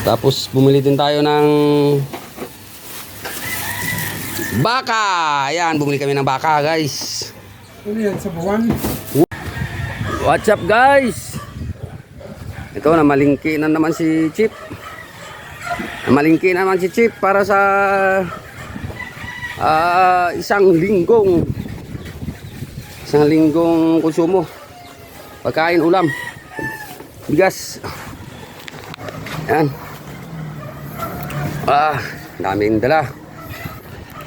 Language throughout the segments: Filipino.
Tapos bumili din tayo ng baka. Ayan, bumili kami ng baka, guys. Ano yan, sa buwan? What's up, guys? Ito, namalingki na naman si Chip. Namalingki naman si Chip para sa isang linggong konsumo. Pagkain, ulam, bigas. Yan. Daming dala.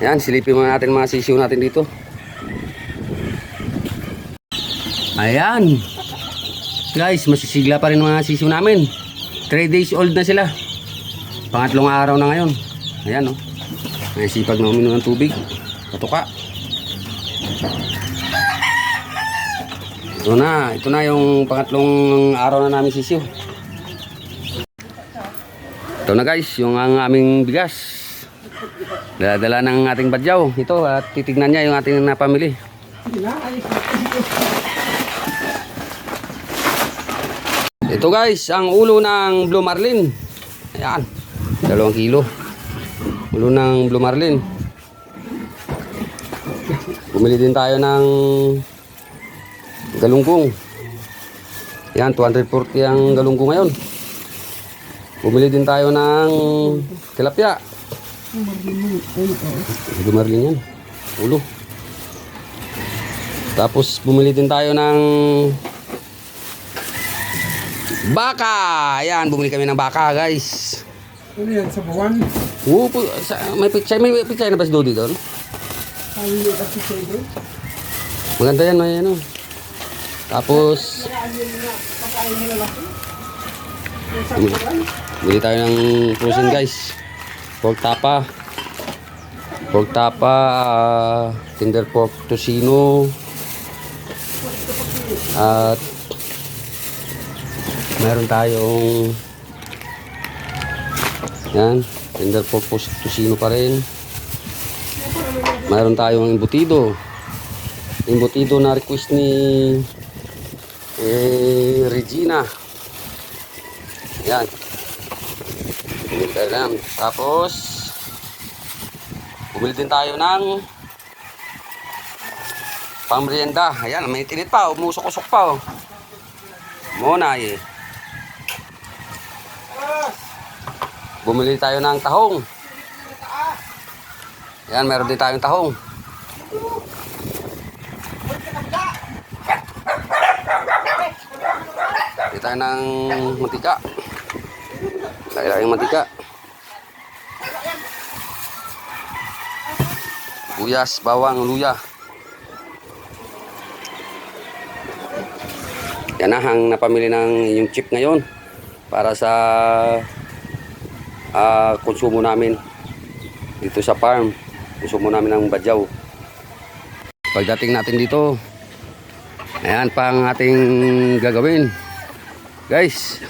Yan, silipin muna natin mga sisiw natin dito. Ayan. Guys, masisigla pa rin mga sisiw namin. 3 days old na sila. Pangatlong araw na ngayon. Ayan, oh. May sipag na uminom ng tubig. Patuka. Ito na yung pangatlong araw na namin sisiw. Ito na, guys, yung ang aming bigas. Dala-dala ng ating badyaw. Ito, at titignan niya yung ating napamili. Ito, guys, ang ulo ng Blue Marlin. Ayan, 2 kilo. Ulo ng Blue Marlin. Bumili din tayo ng galunggong. Ayan, 240 ang galunggong ngayon. Bumili din tayo ng tilapia. Blue Marlin yan, ulo. Tapos bumili din tayo ng baka. Ayan, bumili kami ng baka, guys. Ano yan, sa buwan? May picture na ba si Dodi doon? Maganda yan, may ano. Tapos bili tayo ng frozen, guys. Pork tapa, tender pork tocino, at meron tayong yan, tender pork tocino pa rin. Meron tayong embutido na request ni Regina. Yan, tapos bumili din tayo ng pamrienda. Ayan, may tinit pa, umusok-usok pa, oh. Muna eh. Bumili tayo ng tahong. Ayan, meron din tayong tahong. Bumili tayo ng mantika. Kailangan mantika. Buyas, bawang, luya. Yan na ang napamili ng yung chip ngayon para sa konsumo namin dito sa farm. Konsumo namin ng badyaw. Pagdating natin dito, ayan pa ang ating gagawin, guys.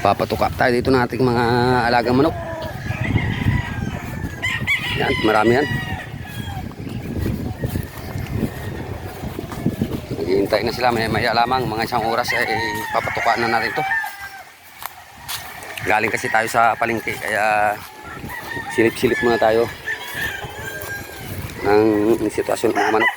Papatuka tayo dito ng ating mga alagang manok. Yan, marami yan. Naghihintay na sila, maya lamang mga isang oras ay papatukaan na natin to. Galing kasi tayo sa palengke, kaya silip-silip muna tayo ng sitwasyon ng mga manok.